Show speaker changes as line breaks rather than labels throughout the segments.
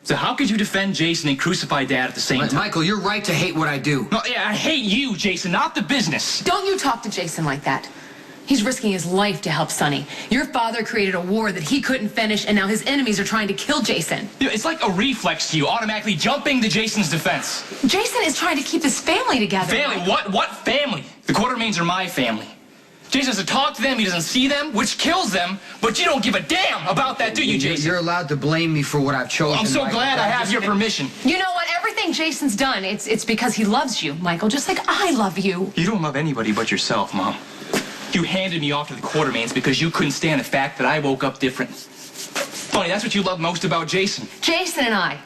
So how could you defend Jason and crucify Dad at the same time?
Michael, you're right to hate what I do.
No, yeah, I hate you, Jason, not the business.
Don't you talk to Jason like that. He's risking his life to help Sonny. Your father created a war that he couldn't finish, and now his enemies are trying to kill Jason.
It's like a reflex to you, automatically jumping to Jason's defense.
Jason is trying to keep his family together.
Family? What family? The Quartermains are my family. Jason doesn't talk to them, he doesn't see them, which kills them, but you don't give a damn about that, do you, Jason?
You're allowed to blame me for what I've chosen.
I'm so glad I have your permission.
You know what? Everything Jason's done, it's because he loves you, Michael, just like I love you.
You don't love anybody but yourself, Mom. You handed me off to the Quartermains because you couldn't stand the fact that I woke up different. Funny, that's what you love most about Jason.
Jason and I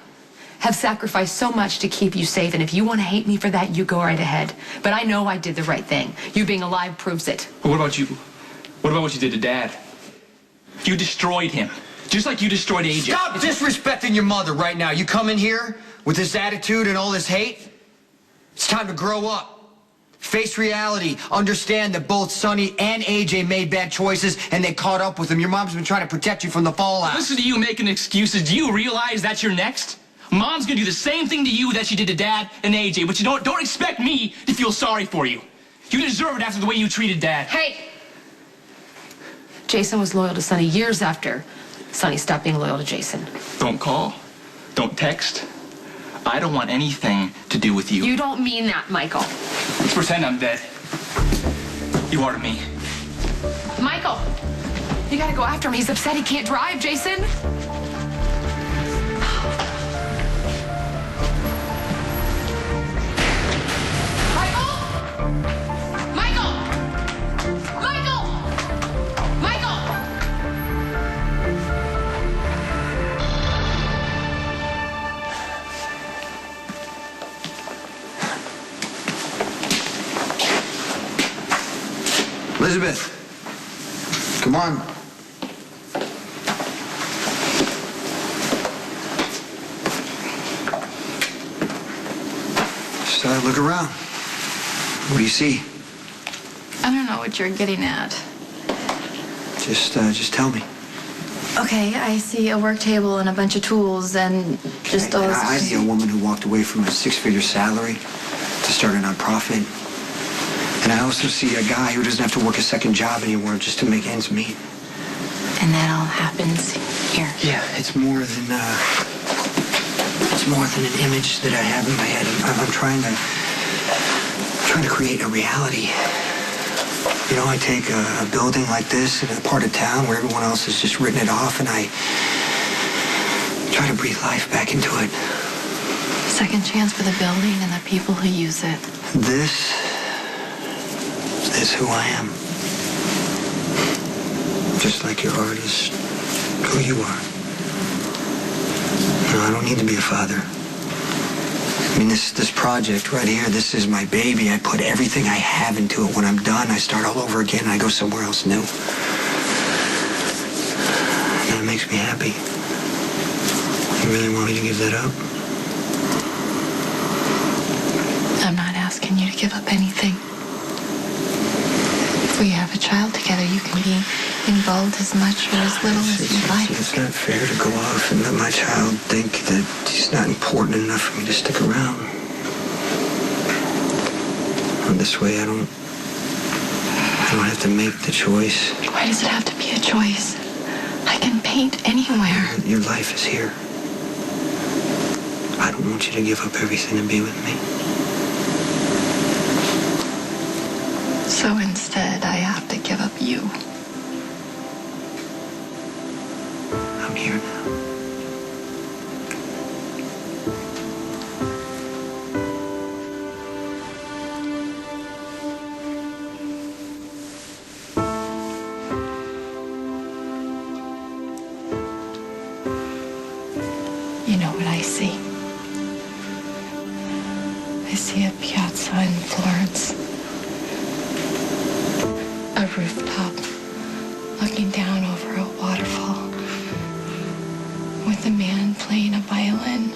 have sacrificed so much to keep you safe, and if you want to hate me for that, you go right ahead. But I know I did the right thing. You being alive proves it.
But what about you? What about what you did to Dad? You destroyed him, just like you destroyed AJ.
Stop disrespecting your mother right now. You come in here with this attitude and all this hate? It's time to grow up. Face reality. Understand that both Sonny and AJ made bad choices and they caught up with them. Your mom's been trying to protect you from the fallout.
Listen to you making excuses. Do you realize that you're next? Mom's gonna do the same thing to you that she did to Dad and AJ, but you don't expect me to feel sorry for you. You deserve it after the way you treated Dad.
Hey! Jason was loyal to Sonny years after Sonny stopped being loyal to Jason.
Don't call. Don't text. I don't want anything to do with you.
You don't mean that, Michael.
Let's pretend I'm dead. You are to me.
Michael! You gotta go after him. He's upset he can't drive, Jason.
Elizabeth, come on. Just look around. What do you see?
I don't know what you're getting at.
Just tell me.
Okay, I see a work table and a bunch of tools and just all this.
I see a woman who walked away from a six-figure salary to start a nonprofit. And I also see a guy who doesn't have to work a second job anymore just to make ends meet.
And that all happens here.
Yeah, it's more than an image that I have in my head. I'm trying to create a reality. You know, I take a building like this in a part of town where everyone else has just written it off, and I try to breathe life back into it.
Second chance for the building and the people who use it.
This is who I am. Just like your art is who you are. No, I don't need to be a father. I mean, this project right here, this is my baby. I put everything I have into it. When I'm done, I start all over again and I go somewhere else new. And it makes me happy. You really want me to give that up?
I'm not asking you to give up anything. If we have a child together, you can be involved as much or as little as you like.
It's not fair to go off and let my child think that he's not important enough for me to stick around. And this way, I don't have to make the choice.
Why does it have to be a choice? I can paint anywhere.
Your life is here. I don't want you to give up everything and be with me.
So instead, I have to give up you.
I'm here now.
You know what I see? I see a piazza in Florence. A rooftop looking down over a waterfall with a man playing a violin.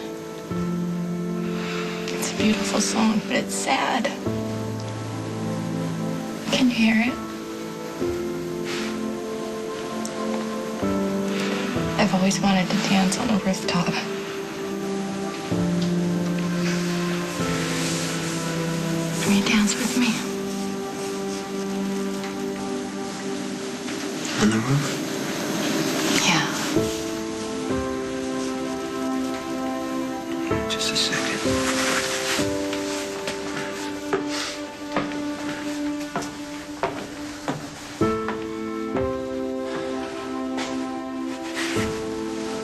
It's a beautiful song, but it's sad. Can you hear it? I've always wanted to dance on a rooftop. dance with me?
On the roof?
Yeah.
Just a second.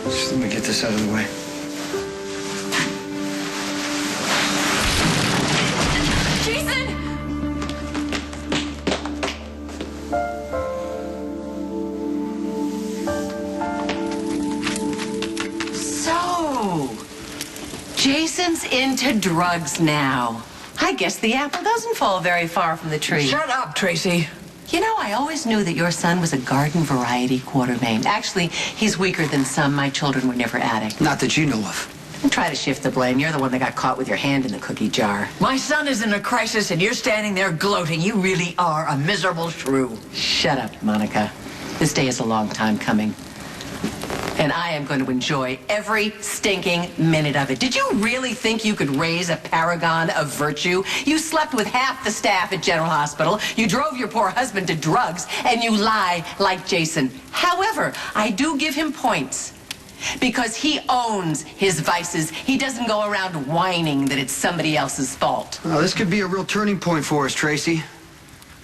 Just let me get this out of the way.
Jason!
So, Jason's into drugs now. I guess the apple doesn't fall very far from the tree.
Shut up, Tracy.
You know, I always knew that your son was a garden variety Quartermain. Actually, he's weaker than some. My children were never addicts.
Not that you know of.
Don't try to shift the blame. You're the one that got caught with your hand in the cookie jar.
My son is in a crisis and you're standing there gloating. You really are a miserable shrew.
Shut up, Monica. This day is a long time coming. And I am going to enjoy every stinking minute of it. Did you really think you could raise a paragon of virtue? You slept with half the staff at General Hospital. You drove your poor husband to drugs, and you lie like Jason. However, I do give him points because he owns his vices. He doesn't go around whining that it's somebody else's fault.
Well, this could be a real turning point for us, Tracy.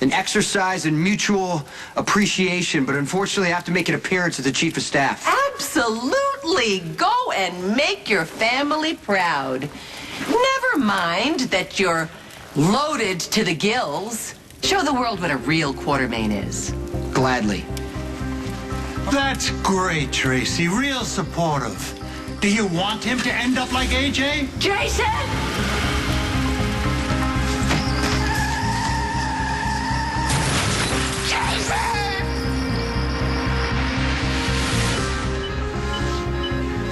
An exercise in mutual appreciation, but unfortunately I have to make an appearance as the chief of staff.
Absolutely. Go and make your family proud. Never mind that you're loaded to the gills. Show the world what a real Quartermain is.
Gladly.
That's great, Tracy. Real supportive. Do you want him to end up like AJ?
Jason!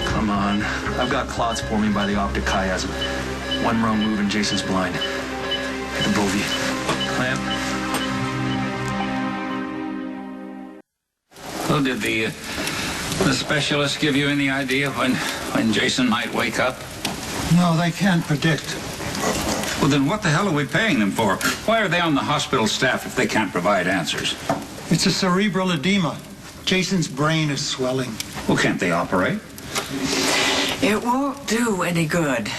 Come on. I've got clots forming by the optic chiasm. One wrong move and Jason's blind. Hit the bovie. Clamp.
Well, did the specialist give you any idea when Jason might wake up?
No, they can't predict.
Well, then what the hell are we paying them for? Why are they on the hospital staff if they can't provide answers?
It's a cerebral edema. Jason's brain is swelling.
Well, can't they operate?
It won't do any good.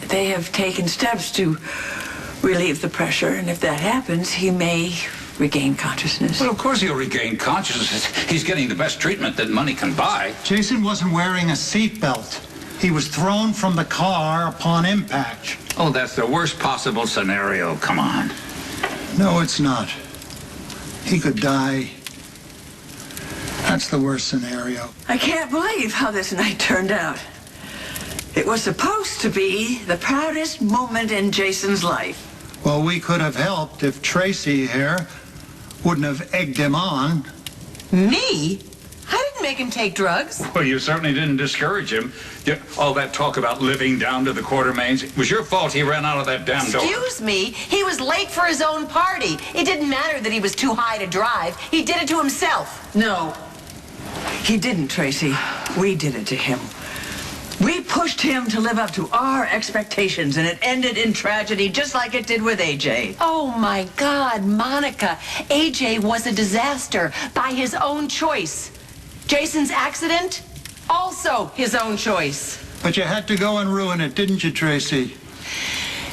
They have taken steps to relieve the pressure, and if that happens, he may regain consciousness.
Well, of course he'll regain consciousness. He's getting the best treatment that money can buy.
Jason wasn't wearing a seatbelt. He was thrown from the car upon impact.
Oh, that's the worst possible scenario. Come on.
No, it's not. He could die. That's the worst scenario.
I can't believe how this night turned out. It was supposed to be the proudest moment in Jason's life.
Well, we could have helped if Tracy here wouldn't have egged him on.
Me? I didn't make him take drugs.
Well, you certainly didn't discourage him. All that talk about living down to the Quartermains, it was your fault he ran out of that damn door.
Excuse me, he was late for his own party. It didn't matter that he was too high to drive. He did it to himself.
No, he didn't, Tracy. We did it to him. We pushed him to live up to our expectations, and it ended in tragedy just like it did with AJ.
Oh, my God, Monica. AJ was a disaster by his own choice. Jason's accident, also his own choice.
But you had to go and ruin it, didn't you, Tracy?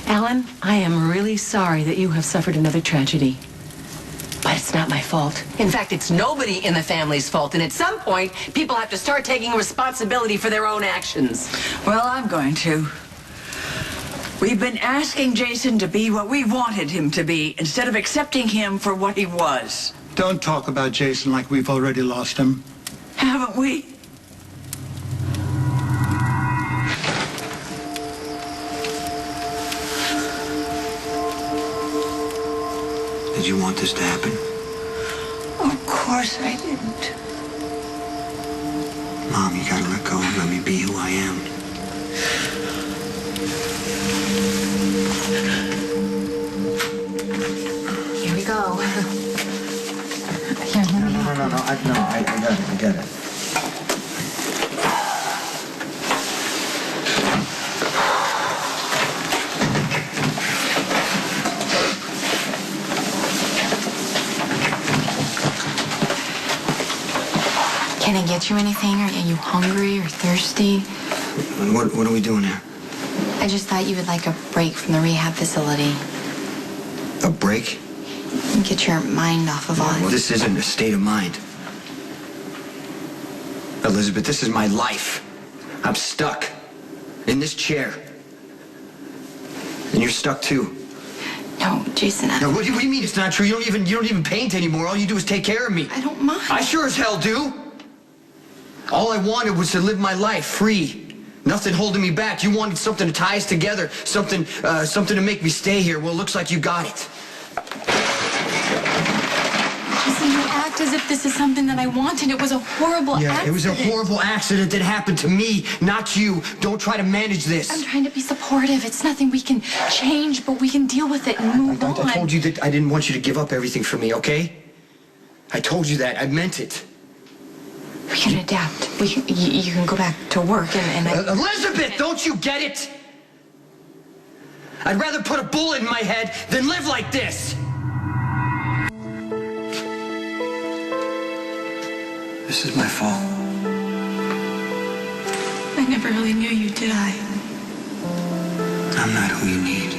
Alan, I am really sorry that you have suffered another tragedy. But it's not my fault. In fact, it's nobody in the family's fault. And at some point, people have to start taking responsibility for their own actions.
Well, I'm going to. We've been asking Jason to be what we wanted him to be instead of accepting him for what he was.
Don't talk about Jason like we've already lost him.
Haven't we?
Did you want this to happen?
Of course I didn't.
Mom, you gotta let go and let me be who I am.
Here we go. Here, let me help.
No, I got it.
get you anything? Are you hungry or thirsty?
What are we doing here?
I just thought you would like a break from the rehab facility.
A break?
Get your mind off of all
Well, this isn't a state of mind. Elizabeth, this is my life. I'm stuck in this chair. And you're stuck too.
No, Jason.
No, what do you mean it's not true? You don't even paint anymore. All you do is take care of me.
I don't mind.
I sure as hell do. All I wanted was to live my life free. Nothing holding me back. You wanted something to tie us together, something to make me stay here. Well, it looks like you got it.
Jason, you act as if this is something that I wanted. It was a horrible accident.
It was a horrible accident that happened to me, not you. Don't try to manage this.
I'm trying to be supportive. It's nothing we can change, but we can deal with it and move on.
I told you that I didn't want you to give up everything for me, okay? I told you that. I meant it.
We can adapt. You can go back to work and
Elizabeth, don't you get it? I'd rather put a bullet in my head than live like this. This is my fault.
I never really knew you, did I?
I'm not who you need.